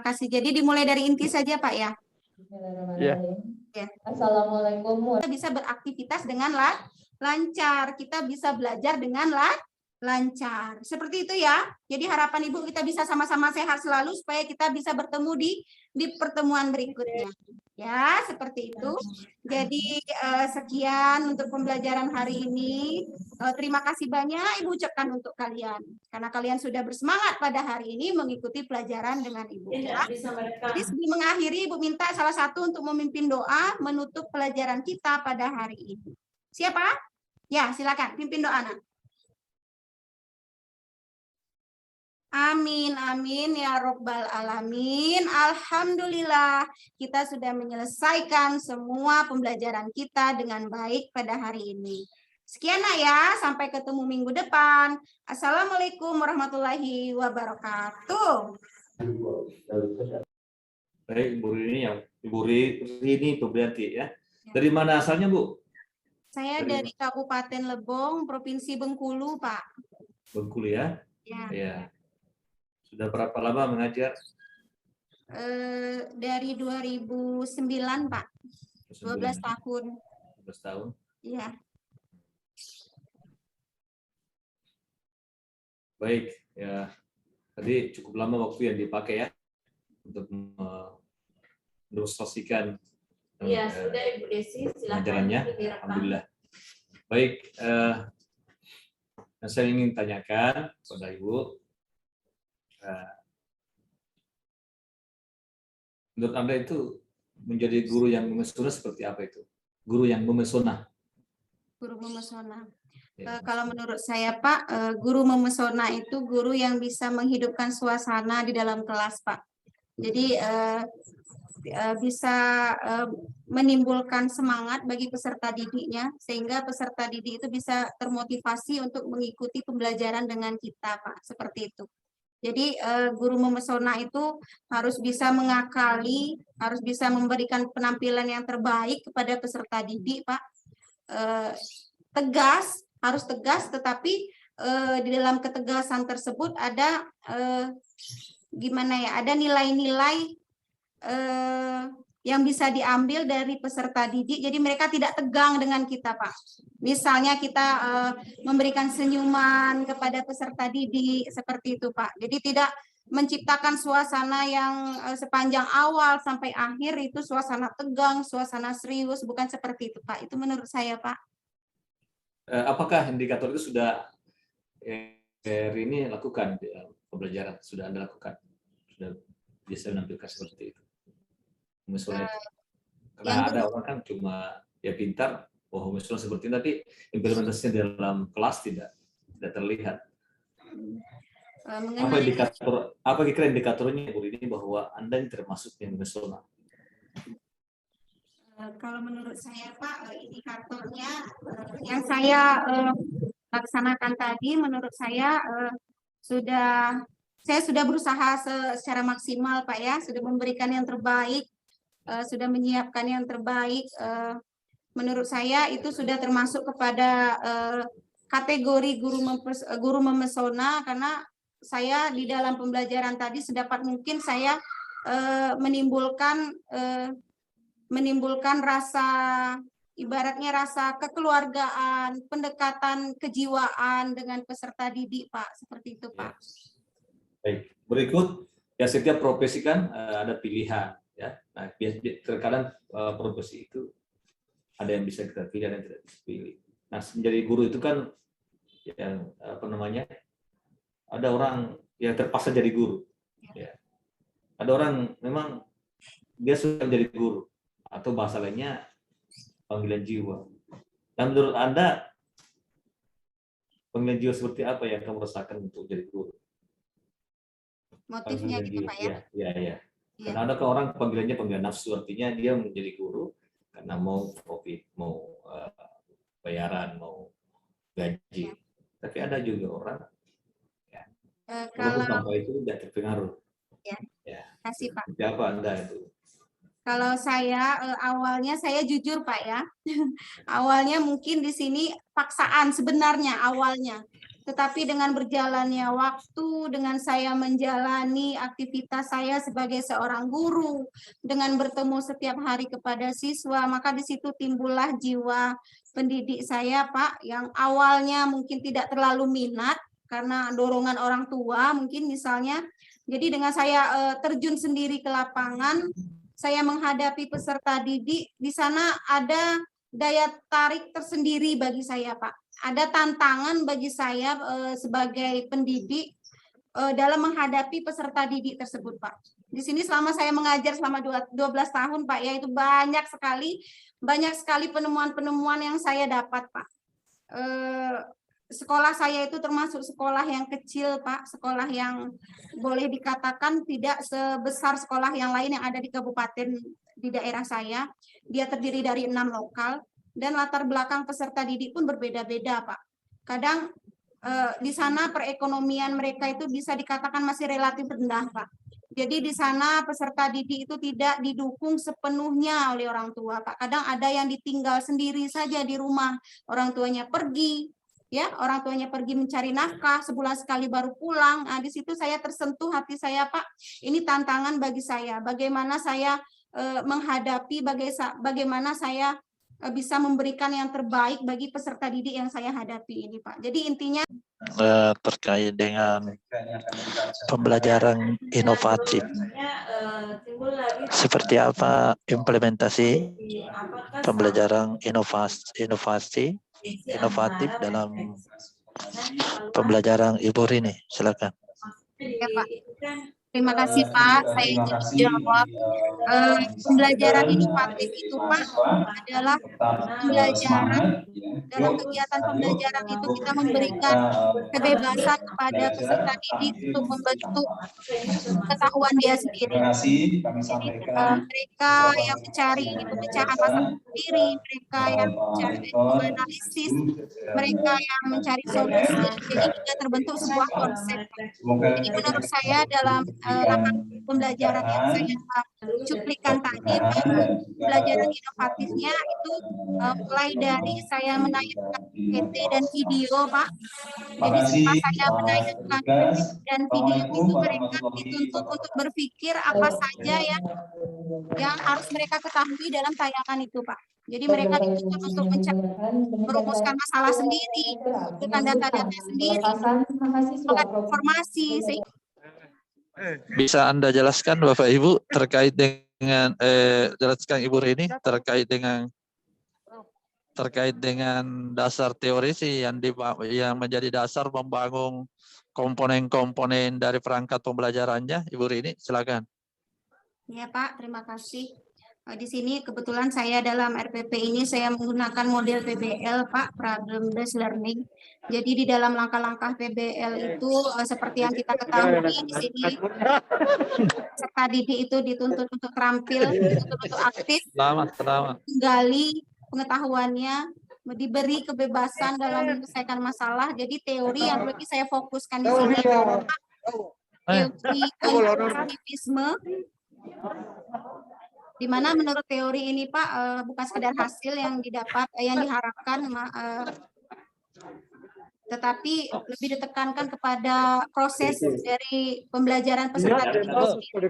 kasih. Jadi dimulai dari inti saja Pak ya. Ya. Assalamualaikum. Kita bisa beraktivitas dengan lancar. Kita bisa belajar dengan lancar. Seperti itu ya. Jadi harapan Ibu kita bisa sama-sama sehat selalu supaya kita bisa bertemu di pertemuan berikutnya. Ya, seperti itu. Jadi sekian untuk pembelajaran hari ini. Terima kasih banyak Ibu ucapkan untuk kalian. Karena kalian sudah bersemangat pada hari ini mengikuti pelajaran dengan Ibu. Ya. Jadi sebelum mengakhiri, Ibu minta salah satu untuk memimpin doa menutup pelajaran kita pada hari ini. Siapa? Ya, silakan pimpin doa, Nak. Amin, amin ya Rabbal Alamin. Alhamdulillah kita sudah menyelesaikan semua pembelajaran kita dengan baik pada hari ini. Sekian Nak ya, sampai ketemu minggu depan. Assalamualaikum warahmatullahi wabarakatuh. Baik, Ibu Rini Febrianti ya. Dari mana asalnya Bu? Saya dari Kabupaten Lebong, Provinsi Bengkulu, Pak. Bengkulu ya? Ya. Sudah berapa lama mengajar? Dari 2009, Pak. 12 tahun. 12 tahun? Iya. Baik, ya. Tadi cukup lama waktu yang dipakai ya untuk mendemonstrasikan sudah Ibu Desi, silakan. pengajarannya. Alhamdulillah. Baik, saya ingin tanyakan kepada Ibu, menurut Anda itu menjadi guru yang memesona seperti apa itu? Guru yang memesona. Guru memesona. Kalau menurut saya Pak, guru memesona itu guru yang bisa menghidupkan suasana di dalam kelas Pak. Jadi bisa menimbulkan semangat bagi peserta didiknya, sehingga peserta didik itu bisa termotivasi untuk mengikuti pembelajaran dengan kita Pak, seperti itu. Jadi guru memesona itu harus bisa mengakali, harus bisa memberikan penampilan yang terbaik kepada peserta didik Pak. Tegas, harus tegas, tetapi di dalam ketegasan tersebut ada ada nilai-nilai yang bisa diambil dari peserta didik. Jadi mereka tidak tegang dengan kita Pak. Misalnya kita memberikan senyuman kepada peserta didik seperti itu Pak. Jadi tidak menciptakan suasana yang sepanjang awal sampai akhir itu suasana tegang, suasana serius, bukan seperti itu Pak. Itu menurut saya Pak. Apakah indikator itu sudah ini lakukan pembelajaran, sudah Anda lakukan, sudah bisa menampilkan seperti itu? Misalnya, karena ada orang kan cuma ya pintar, misalnya seperti itu, tapi implementasinya dalam kelas tidak terlihat. Apa kira indikatornya Bu ini bahwa Anda ini termasuk yang memesona? Kalau menurut saya Pak, indikatornya yang saya laksanakan tadi, menurut saya saya sudah berusaha secara maksimal Pak ya, sudah memberikan yang terbaik, sudah menyiapkan yang terbaik. Menurut saya itu sudah termasuk kepada kategori guru memesona, karena saya di dalam pembelajaran tadi sedapat mungkin saya menimbulkan rasa, ibaratnya rasa kekeluargaan, pendekatan kejiwaan dengan peserta didik Pak, seperti itu Pak. Baik, berikut ya, setiap profesi kan ada pilihan ya. Nah, terkadang profesi itu ada yang bisa kita pilih, ada yang tidak bisa pilih. Nah, menjadi guru itu kan yang ada orang yang terpaksa jadi guru ya. Ada orang memang dia suka menjadi guru, atau bahasa lainnya panggilan jiwa. Dan menurut Anda panggilan jiwa seperti apa yang kamu rasakan untuk jadi guru? Motifnya gitu Pak ya? Ya. Karena ada orang panggilannya panggilan nafsu, artinya dia menjadi guru karena mau profit, mau bayaran, mau gaji. Tapi ada juga orang kalau tanpa itu tidak terpengaruh. Ya. Kasih Pak. Seperti apa Anda itu? Kalau saya awalnya saya jujur Pak ya, awalnya mungkin di sini paksaan sebenarnya awalnya, Tetapi dengan berjalannya waktu, dengan saya menjalani aktivitas saya sebagai seorang guru, dengan bertemu setiap hari kepada siswa, maka di situ timbullah jiwa pendidik saya, Pak, yang awalnya mungkin tidak terlalu minat karena dorongan orang tua mungkin misalnya. Jadi dengan saya terjun sendiri ke lapangan, saya menghadapi peserta didik, di sana ada daya tarik tersendiri bagi saya, Pak. Ada tantangan bagi saya sebagai pendidik dalam menghadapi peserta didik tersebut, Pak. Di sini selama saya mengajar selama 12 tahun, Pak, ya, itu banyak sekali penemuan-penemuan yang saya dapat, Pak. Sekolah saya itu termasuk sekolah yang kecil, Pak, sekolah yang boleh dikatakan tidak sebesar sekolah yang lain yang ada di kabupaten di daerah saya. Dia terdiri dari 6 lokal dan latar belakang peserta didik pun berbeda-beda, Pak. Kadang di sana perekonomian mereka itu bisa dikatakan masih relatif rendah, Pak. Jadi di sana peserta didik itu tidak didukung sepenuhnya oleh orang tua, Pak. Kadang ada yang ditinggal sendiri saja di rumah, orang tuanya pergi, ya, orang tuanya pergi mencari nafkah, sebulan sekali baru pulang. Nah, di situ saya tersentuh hati saya, Pak. Ini tantangan bagi saya. Bagaimana saya menghadapi, bagaimana saya bisa memberikan yang terbaik bagi peserta didik yang saya hadapi ini, Pak. Jadi intinya terkait dengan pembelajaran inovatif. Seperti apa implementasi pembelajaran inovatif dalam pembelajaran Ibu Rini? Silakan. ya, Pak. Terima kasih, Pak. Saya ingin menjawab. Pembelajaran inovatif itu, Pak, adalah pembelajaran. Dalam kegiatan pembelajaran itu kita memberikan kebebasan kepada peserta didik untuk membentuk pengetahuan dia sendiri. Jadi mereka yang mencari pemecahan masalah sendiri, mereka yang mencari menganalisis, mereka yang mencari solusi, sehingga terbentuk sebuah konsep. Jadi menurut saya dalam langkah pembelajaran yang saya cuplikan tadi, pembelajaran inovatifnya itu mulai dari saya menayangkan PT dan video, Pak. Jadi setelah saya menayangkan PT dan video itu, mereka dituntut untuk berpikir apa saja yang harus mereka ketahui dalam tayangan itu, Pak. Jadi mereka dituntut untuk merumuskan masalah sendiri, mengumpulkan data-data sendiri, menggunakan informasi, sehingga Bisa Anda jelaskan Bapak Ibu terkait dengan jelaskan Ibu Rini terkait dengan dasar teori sih yang menjadi dasar membangun komponen-komponen dari perangkat pembelajarannya, Ibu Rini, silakan. Ya, Pak, terima kasih. Di sini kebetulan saya dalam RPP ini saya menggunakan model PBL, Pak, Problem Based Learning. Jadi di dalam langkah-langkah PBL itu seperti yang kita ketahui di sini peserta didik itu dituntut untuk terampil, dituntut untuk aktif, menggali pengetahuannya, diberi kebebasan dalam menyelesaikan masalah. Jadi teori yang lebih saya fokuskan di sini adalah teori kognitivisme, di mana menurut teori ini, Pak, bukan sekedar hasil yang didapat, yang diharapkan, tetapi lebih ditekankan kepada proses dari pembelajaran peserta didik itu sendiri.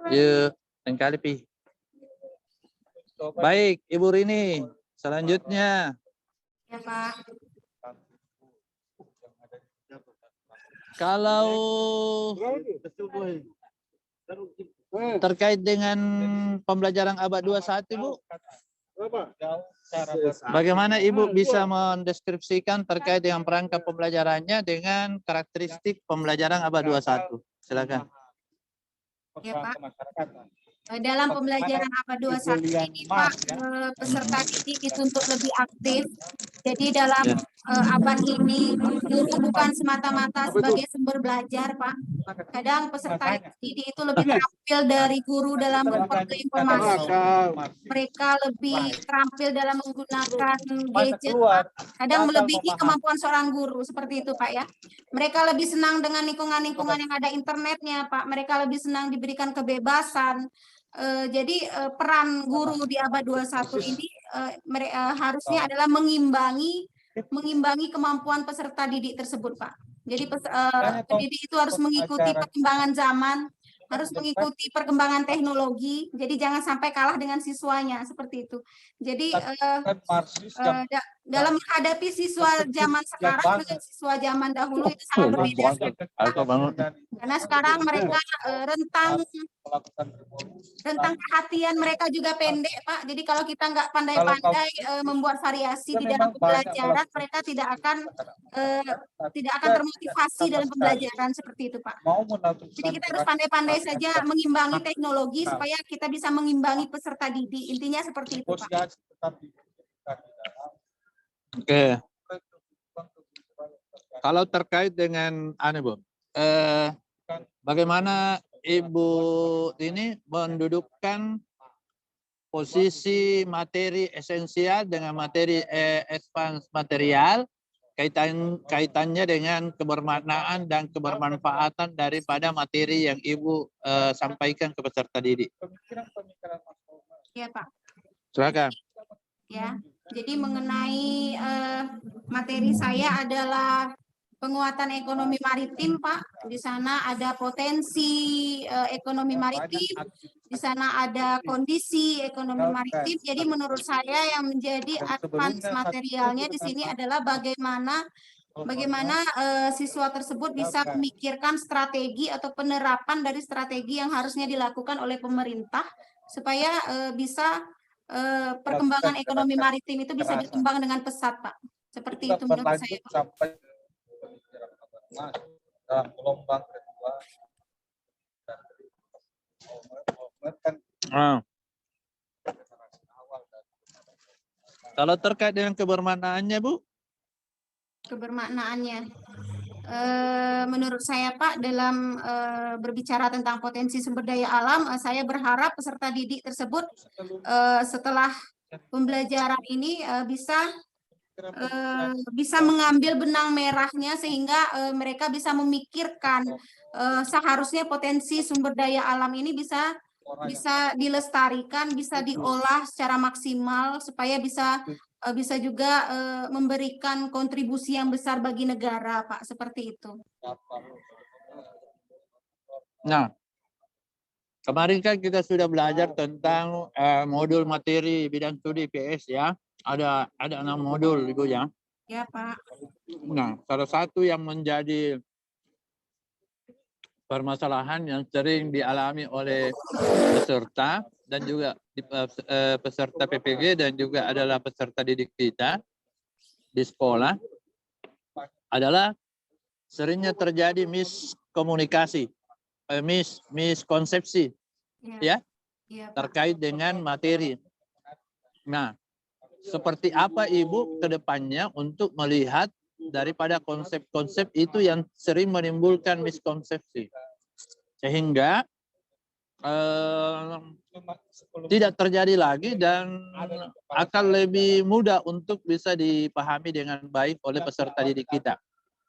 Ya, Pi. Baik, Ibu Rini, selanjutnya. Ya, Pak. Kalau terkait dengan pembelajaran abad 21, Bu, bagaimana Ibu bisa mendeskripsikan terkait dengan perangkat pembelajarannya dengan karakteristik pembelajaran abad 21? Silakan. Ya, Pak. Dalam pembelajaran abad 21 ini, Pak, peserta didik dituntut lebih aktif. Jadi dalam abad ini, guru bukan semata-mata sebagai sumber belajar, Pak. Kadang peserta didik itu lebih terampil dari guru dalam memperoleh informasi. Mereka lebih terampil dalam menggunakan gadget, Pak. Kadang melebihi kemampuan seorang guru, seperti itu, Pak, ya. Mereka lebih senang dengan lingkungan-lingkungan yang ada internetnya, Pak. Mereka lebih senang diberikan kebebasan. Jadi peran guru di abad 21 ini harusnya adalah mengimbangi kemampuan peserta didik tersebut, Pak. Jadi pendidik itu harus mengikuti perkembangan zaman, harus mengikuti perkembangan teknologi. Jadi jangan sampai kalah dengan siswanya seperti itu. Jadi dalam menghadapi siswa zaman sekarang dengan siswa zaman dahulu itu sangat berbeda. Karena sekarang mereka rentang perhatian mereka juga pendek, Pak. Jadi kalau kita nggak pandai-pandai membuat variasi di dalam pembelajaran, mereka tidak akan termotivasi dalam pembelajaran seperti itu, Pak. Jadi kita harus pandai-pandai saja mengimbangi teknologi supaya kita bisa mengimbangi peserta didik. Intinya seperti itu, Pak. Oke. Kalau terkait dengan Bu, bagaimana Ibu ini mendudukkan posisi materi esensial dengan materi advance material kaitannya dengan kebermaknaan dan kebermanfaatan daripada materi yang Ibu sampaikan ke peserta didik. Iya, Pak. Silakan. Ya, jadi mengenai materi saya adalah penguatan ekonomi maritim, Pak. Di sana ada potensi ekonomi maritim, di sana ada kondisi ekonomi maritim. Jadi menurut saya yang menjadi advance materialnya di sini adalah bagaimana siswa tersebut bisa memikirkan strategi atau penerapan dari strategi yang harusnya dilakukan oleh pemerintah supaya bisa perkembangan ekonomi maritim itu bisa berkembang dengan pesat, Pak. Seperti itu menurut saya, Pak. Sampai dalam gelombang kedua. Kalau terkait dengan kebermaknaannya, Bu? Kebermaknaannya. Menurut saya, Pak, dalam berbicara tentang potensi sumber daya alam, saya berharap peserta didik tersebut setelah pembelajaran ini bisa mengambil benang merahnya sehingga mereka bisa memikirkan seharusnya potensi sumber daya alam ini bisa dilestarikan, bisa diolah secara maksimal supaya bisa juga memberikan kontribusi yang besar bagi negara, Pak, seperti itu. Nah, kemarin kan kita sudah belajar tentang modul materi bidang studi PS ya. Ada 6 modul, Ibu ya. Ya, Pak. Nah, salah satu yang menjadi permasalahan yang sering dialami oleh peserta dan juga peserta PPG dan juga adalah peserta didik kita di sekolah adalah seringnya terjadi miskomunikasi, miskonsepsi ya terkait dengan materi. Nah, seperti apa Ibu ke depannya untuk melihat daripada konsep-konsep itu yang sering menimbulkan miskonsepsi sehingga tidak terjadi lagi dan akan lebih mudah untuk bisa dipahami dengan baik oleh peserta didik kita.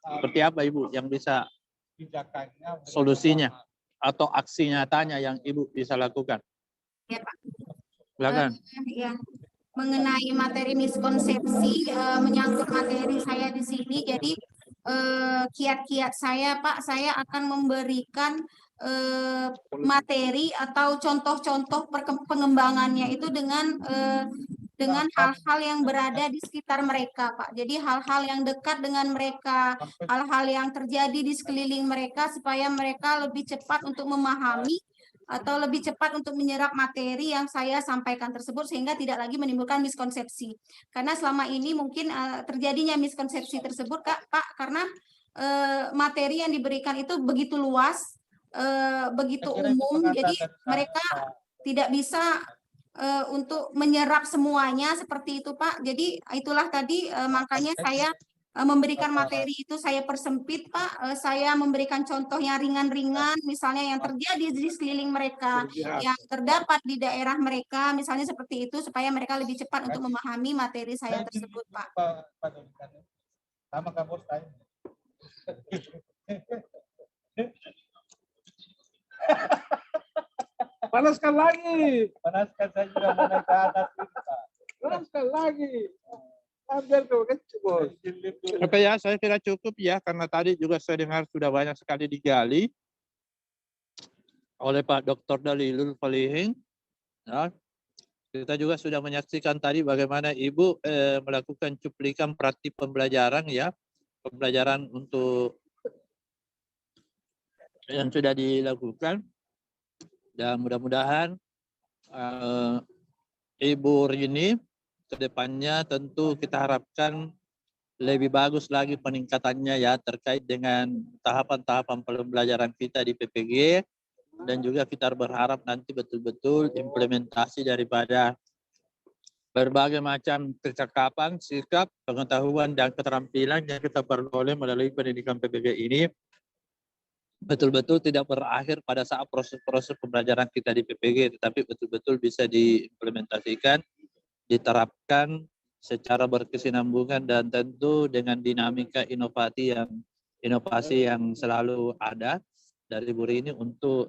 Seperti apa Ibu yang bisa solusinya atau aksi nyatanya yang Ibu bisa lakukan? Ya, Pak. Silakan. Ya. Mengenai materi miskonsepsi, menyangkut materi saya di sini, jadi kiat-kiat saya, Pak, saya akan memberikan materi atau contoh-contoh pengembangannya itu dengan hal-hal yang berada di sekitar mereka, Pak. Jadi hal-hal yang dekat dengan mereka, hal-hal yang terjadi di sekeliling mereka supaya mereka lebih cepat untuk memahami atau lebih cepat untuk menyerap materi yang saya sampaikan tersebut sehingga tidak lagi menimbulkan miskonsepsi. Karena selama ini mungkin terjadinya miskonsepsi tersebut, Pak, karena materi yang diberikan itu begitu luas, begitu umum, jadi mereka tidak bisa untuk menyerap semuanya seperti itu, Pak. Jadi itulah tadi makanya saya memberikan materi itu saya persempit, Pak. Saya memberikan contoh yang ringan-ringan, misalnya yang terjadi di sekeliling mereka, yang terdapat di daerah mereka, misalnya seperti itu, supaya mereka lebih cepat untuk memahami materi saya tersebut, Pak. Panaskan lagi. Panaskan, saya juga mau naik ke atas ini, Pak. Sekali lagi. Ambil tuh kecil bos. Oke ya, saya kira cukup ya, karena tadi juga saya dengar sudah banyak sekali digali oleh Pak Dr. Dalilul Falihing. Ya, kita juga sudah menyaksikan tadi bagaimana Ibu melakukan cuplikan praktik pembelajaran ya, pembelajaran untuk yang sudah dilakukan, dan mudah-mudahan Ibu Rini kedepannya tentu kita harapkan lebih bagus lagi peningkatannya ya terkait dengan tahapan-tahapan pembelajaran kita di PPG, dan juga kita berharap nanti betul-betul implementasi daripada berbagai macam kecakapan, sikap, pengetahuan, dan keterampilan yang kita peroleh melalui pendidikan PPG ini betul-betul tidak berakhir pada saat proses-proses pembelajaran kita di PPG, tetapi betul-betul bisa diimplementasikan, diterapkan secara berkesinambungan, dan tentu dengan dinamika inovasi yang selalu ada dari Bu Rini untuk